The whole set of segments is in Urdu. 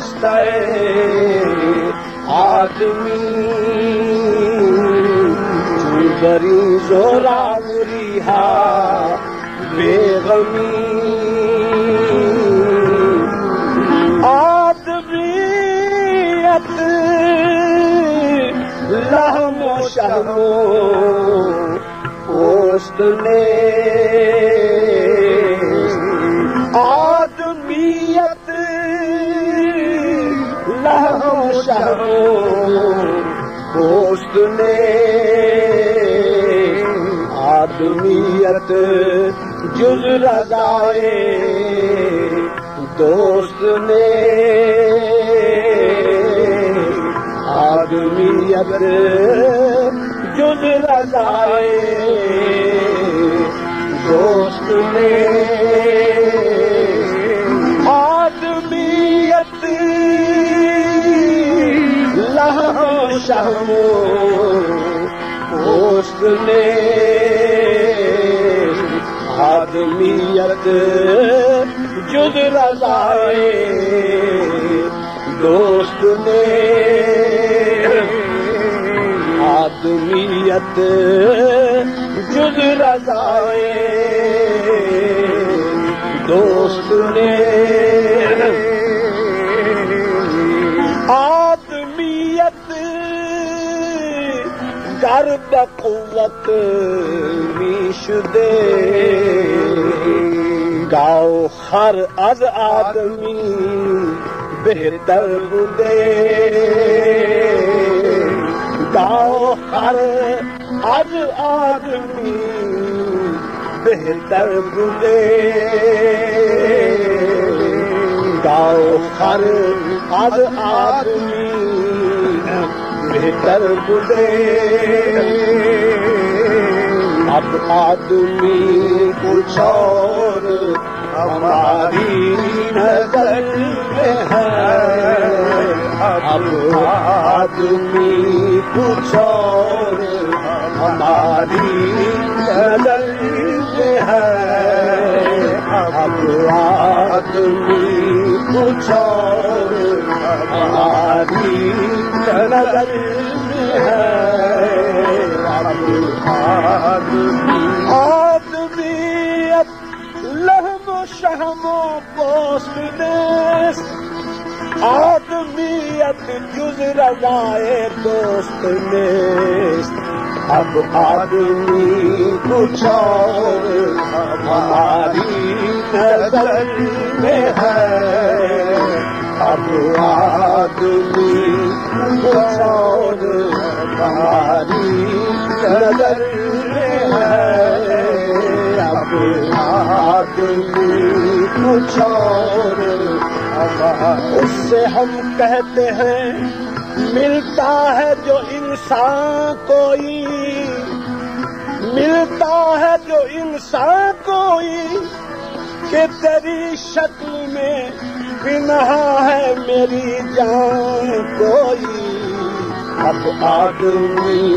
واسطہ آدمی بری زوراوری ہا بے غمی آدمیت لحم و شرم و پوست نے آدمیت لحم و شرم و پوست نے آدمیت جز رضائے دوست نے آدمیت جز رضائے دوست نے آدمیت لحم و شرم و پوست نے آدمیت جز رضائے دوست نے آدمیت جز رضائے دوست نے آدمیت گر بقوت میشدے گاؤ ہر از آدمی بہتر بدے گاؤ ہر از آدمی بہتر بدے گاؤ ہر از آدمی بہتر بدے اب آدمی کچھ اور ہماری نظر میں ہے اب آدمی کچھ اور ہماری نظر میں ہے اب آدمی کچھ اور ہماری نظر میں ہے آدمیت لحم و شحم و پوست نیست آدمیت جز رضائے دوست نیست اب آدمی کچھ اور ہماری نظر میں ہے اب آدمی کچھ اور ہماری نظر میں ہے اب آدمی کچھ اور اس سے ہم کہتے ہیں ملتا ہے جو انسان کوئی ملتا ہے جو انسان کوئی کہ تیری شکل میں پنہا ہے میری جان کوئی اب آدمی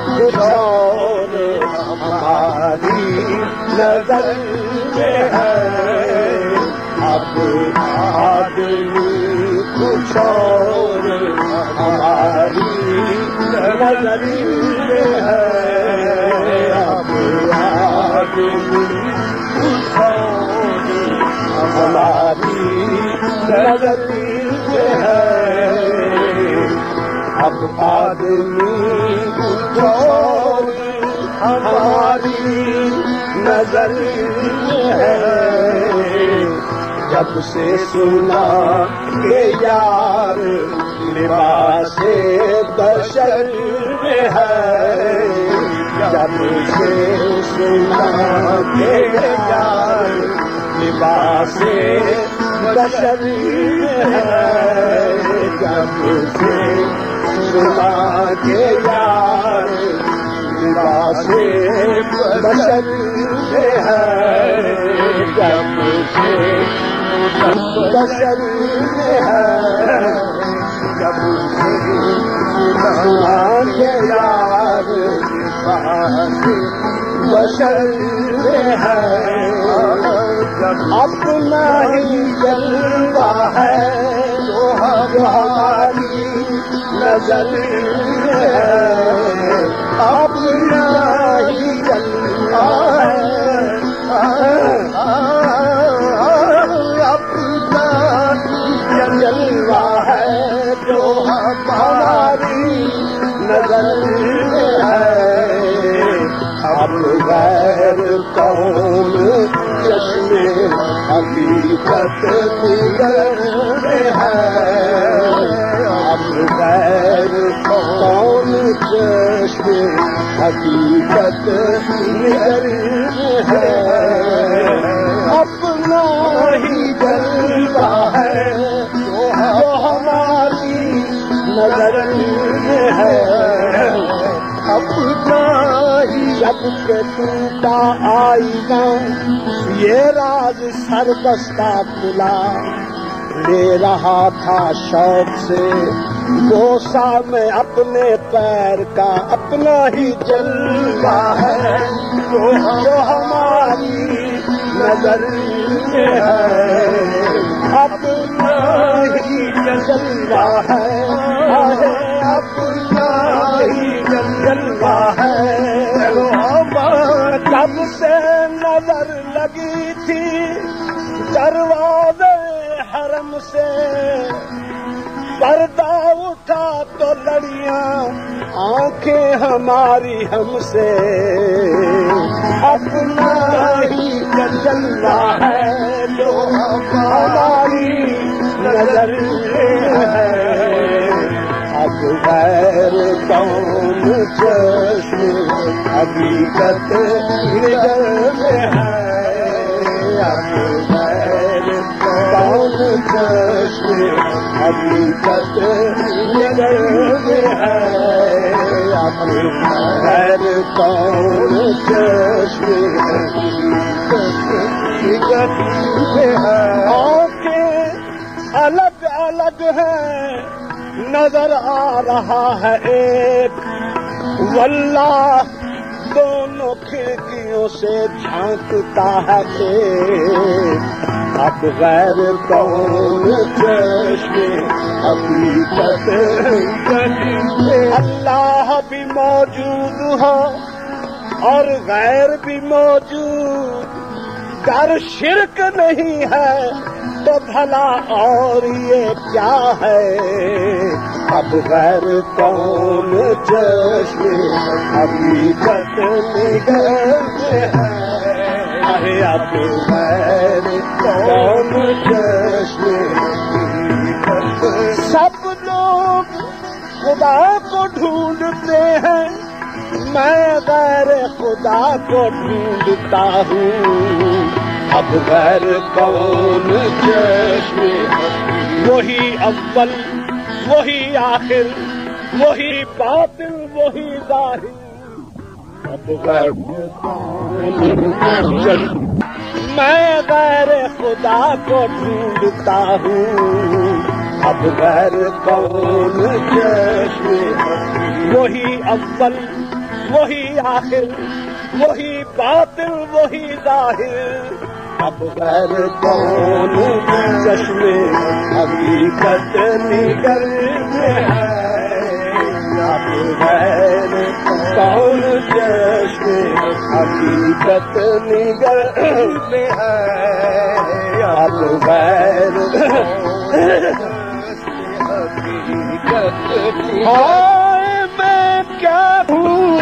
کچھ اور ہماری نظر میں ہے اب آدمی کچھ اور ہماری نظر میں ہے اب آدمی کچھ اور ہماری نظر میں ہے اب آدمی کچھ اور ہماری نظر میں ہے جب سے سنا کہ یار لباس بشر میں ہے جب سے سنا کہ یار لباس بشر میں ہے جب سے سنا کہ یار لباس بشر میں ہے جب سے بشر میں ہے جب سے سنا کہ یار بشر میں ہے اپنا ہی جلوہ ہے جو ہماری نظر ہے اپنا ہی جلوہ ہے، اپنا جلوہ ہے جو ہماری نظر ہے، اب غیر کون چشمے حقیقت دیگر ہے، اب غیر کون چشمے حقیقت دیگر ہے، اپنا ہی جلوہ ہے جو ہماری نظر ہے، اپنا ہی جب کے ٹوٹا آئینہ یہ راز سربستہ کھلا، لے رہا تھا شوق سے بوسہ میں اپنے پیر کا، اپنا ہی جلوہ ہے جو ہماری نظر ہے، اپنا ہی جلوہ ہے، اپنا ہی جلوہ ہے، جب سے نظر لگی تھی دروازے حرم سے، پردہ اٹھا تو لڑیاں آنکھیں ہماری ہم سے، اپنا ہی جلوہ ہے جو ہماری نظر ہے، اب غیر کون چشم حقیقت نگر ہے، اب غیر کون چشم حقیقت نگر ہے، اب غیر کون چشم حقیقت ہے، آنکھیں الگ الگ ہیں نظر آ رہا ہے ایک، واللہ دونوں کھڑکیوں سے جھانکتا ہے ایک، اب غیر کون چشم حقیقت اللہ بھی موجود ہو اور غیر بھی موجود، گر شرک نہیں ہے تو بھلا اور یہ کیا ہے، اب غیر کون چشم حقیقت نگر ہے، اب غیر کون چشم حقیقت، سب لوگ خدا کو ڈھونڈتے ہیں، میں غیر خدا کو ڈھونڈتا ہوں، اب غیر کون چشم وہی اول وہی آخر وہی باطن وہی ظاہر، اب غیر کون چشم میں غیر خدا کو ڈھونڈتا ہوں، اب غیر کون چشم وہی اول وہی آخر وہی باطن وہی ظاہر، اب غیر کون چشم حقیقت نگر ہے، اب غیر کون چشم حقیقت نگر ہے، اب غیر ہائے میں کیا ہوں،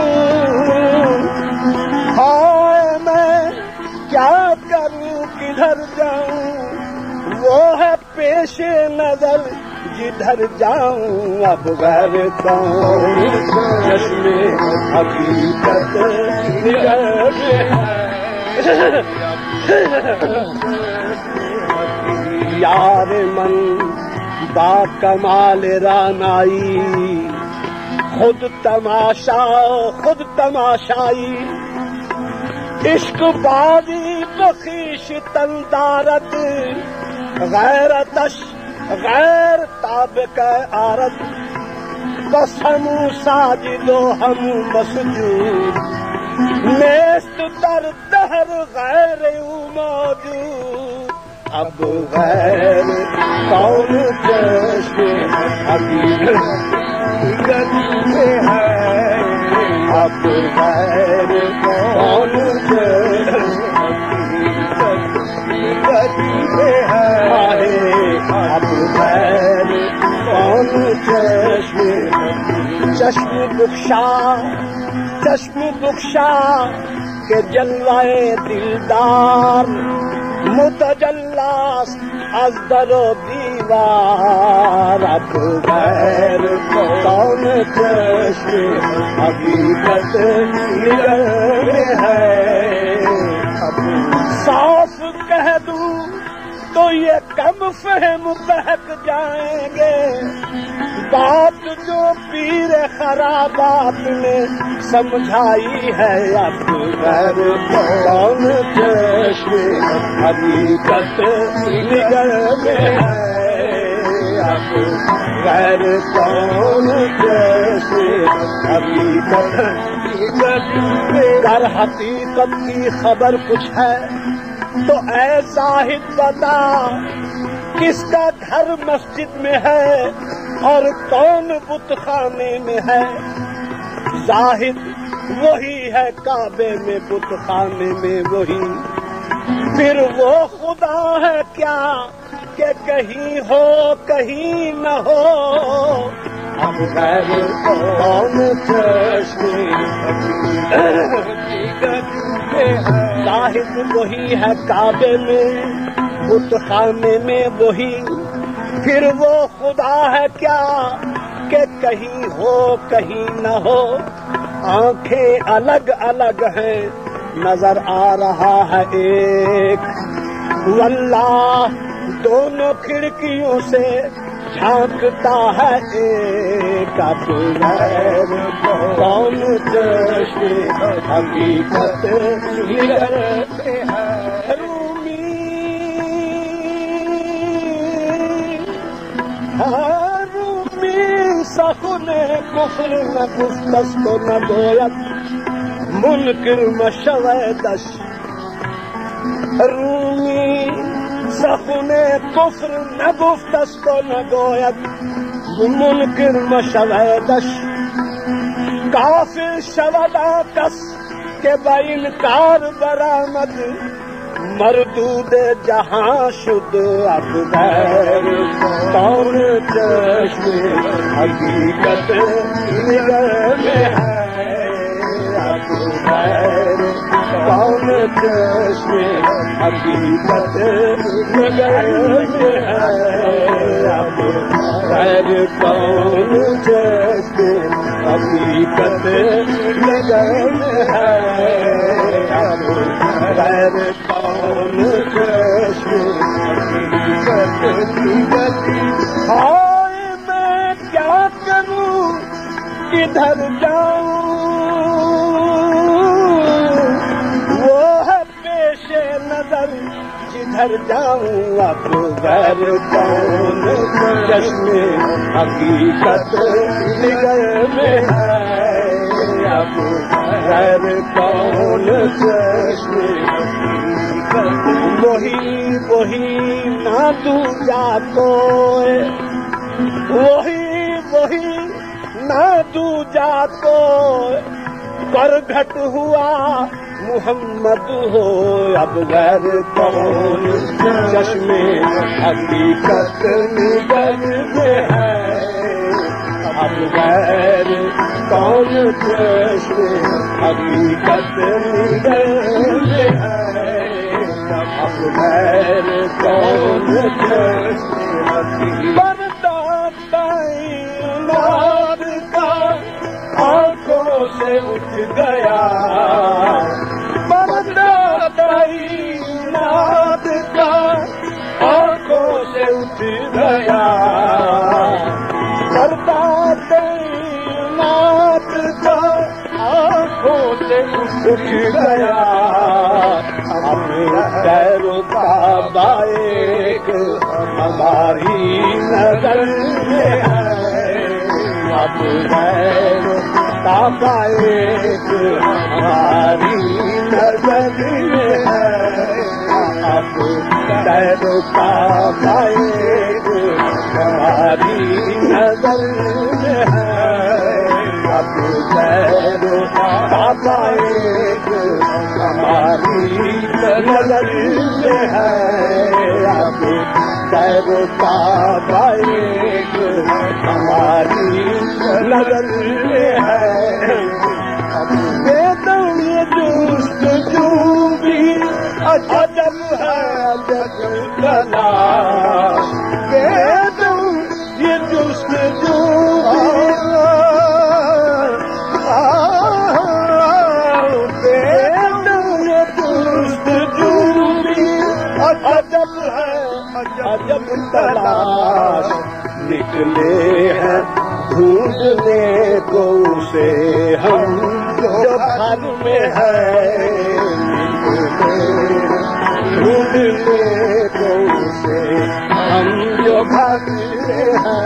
ہائے میں کیا کروں کدھر جاؤں، وہ ہے پیش نظر جدھر جاؤں، اب غیر کون چشم حقیقت نگر ہے، یار من با کمال رانائی، خود تماشا خود تماشائی، عشق بازی بخیش تندارت، غیرتش غیر تابق عارت، بس ہم ساجد و ہم مسجود، نیست در دہر غیر او موجود، اب غیر کون چشم حقیقت میں ہے، اب غیر کون چشم حقیقت میں ہے، اب غیر کون چشم بخشا کے جلوائے دلدار متجلاس از در و دیوار، اب غیر کون چشم حقیقت میں ہے، صاف کہہ دوں تو یہ کم فہم بہک جائیں گے، بات جو پیر خرابات نے سمجھائی ہے، اب غیر کون چشم حقیقت نگر میں ہے، اب غیر کون چشم حقیقت گر حقیقت کی خبر کچھ ہے تو اے زاہد بتا، کس کا گھر مسجد میں ہے اور کون بت خانے میں ہے، زاہد وہی ہے کعبے میں بت خانے میں وہی، پھر وہ خدا ہے کیا کہ کہیں ہو کہیں نہ ہو، اب غیر کون چشم حقیقت میں ہے، زاہد وہی ہے کعبے میں بت خانے میں وہی، پھر وہ خدا ہے کیا کہ کہیں ہو کہیں نہ ہو، آنکھیں الگ الگ ہیں نظر آ رہا ہے ایک، واللہ دونوں کھڑکیوں سے جھانکتا ہے ایک، اب غیر کون چشم حقیقت نگر میں ہے، رومی سخن کفر نہ گفتس کو نہ گوید منکر مشودش، رومی سخن کفر نہ گفتس کو نہ گوید منکر مشودش، کافر شودا کس کے با انکار برآمد مردود جہاں شد، اب غیر کون چشم حقیقت نگر میں ہے، اب غیر کون چشم حقیقت نگر میں ہے، اب غیر کون چشم حقیقت نگر میں ہے، اب غیر کون چشم حقیقت، ہائے میں کیا کروں کدھر جاؤں، وہ ہے پیش نظر جدھر جاؤں، اب غیر کون چشم حقیقت نگر میں ہے، اب غیر کون چشم وہی نہ دوجا کوئی، وہی نہ دوجا کوئی کر گھٹ ہوا محمد ہو، اب غیر کون چشم حقیقت نگر میں ہے، اب غیر کون چشم حقیقت نگر میں ہے، اب غیر کون چشم حقیقت ناد کا آنکھوں سے اٹھ گیا، ناد کا آنکھوں سے اٹھ گیا، ناد کا آنکھوں سے اٹھ گیا، اب خیر کعبہ ایک ہماری نظر میں ہے، اب خیر کعبہ ایک ہماری نظر میں ہے، اب تیرو کعبہ ایک ہماری نظر میں ہے، اب تیرو کعبہ ایک ہماری نظر میں ہے، اب تیرو کعبہ ایک ہماری نظر میں ہے۔ یہ جستجو بھی عجب ہے، عجب تلاش، یہ جستجو عجب ہے، عجب تلاش، نکلے ہیں ڈھونڈنے کو اسے ہم جو گھر میں ہے، ڈھونڈنے کو اسے ہم جو گھر میں ہے،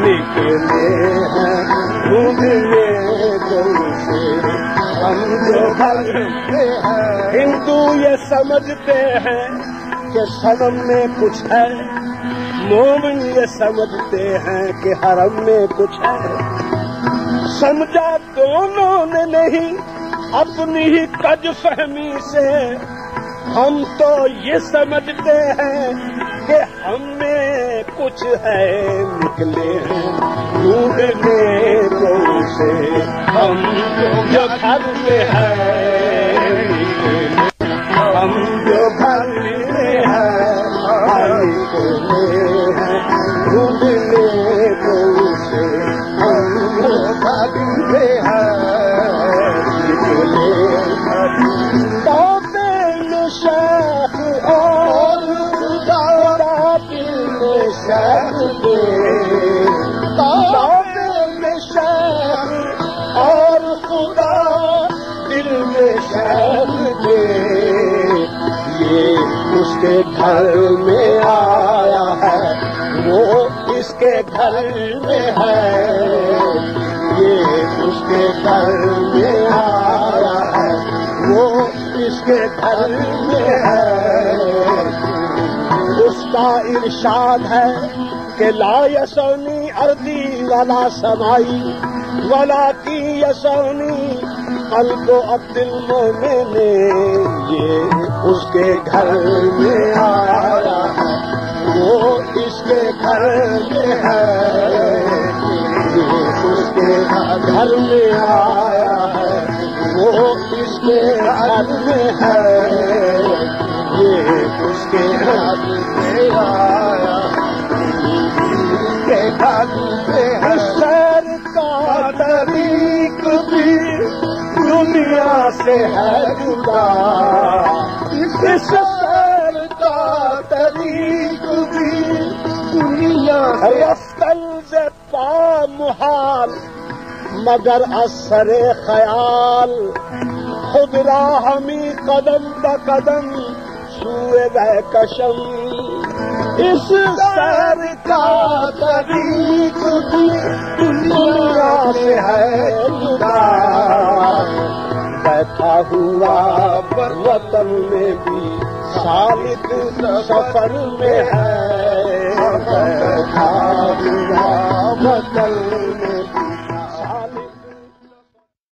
نکلے ہیں ڈھونڈنے کو اسے ہم جو گھر میں ہے۔ ہندو یہ سمجھتے ہیں کہ صنم میں کچھ ہے، مومن یہ سمجھتے ہیں کہ حرم میں کچھ ہے، سمجھا دونوں نے نہیں اپنی ہی کج فہمی سے، ہم تو یہ سمجھتے ہیں کہ ہم میں کچھ ہے، نکلے ہیں ڈھونڈنے کو اسے ہم جو گھر میں ہے، ہم جو گھر میں ہے، ڈھونڈنے کو اسے ہم جو گھر میں ہے، شیخ اور خدا دل میں شیخ دے، میں شیخ اور خدا دل میں شیخ دے، یہ اس کے گھر میں آیا ہے، وہ اس کے گھر میں ہے، یہ اس کے گھر میں آیا ہے، وہ اس کے گھر میں ہے۔ اس کا ارشاد ہے کہ لا یسونی ارضی ولا سمائی ولا کی یسونی قلب عبد المومن، یہ اس کے گھر میں آیا ہے، وہ اس کے گھر میں ہے، یہ اس کے گھر میں آیا ہے، وہ اس کے گھر میں ہے، یہ اس کے گھر میں آیا، اس کے گھر میں ہے۔ سیر کا طریق بھی دنیا سے ہے جدا، اس سیر کا طریق بھی دنیا سے رفتن سے پا محال، مگر اثر خیال خود راہ ہمیں قدم بقدم سوئے گئے کشم، اس سیر کا طریق بھی دنیا سے ہے جدا، بیٹھا ہوا وطن میں بھی سالک سفر میں ہے، بیٹھا ہوا وطن میں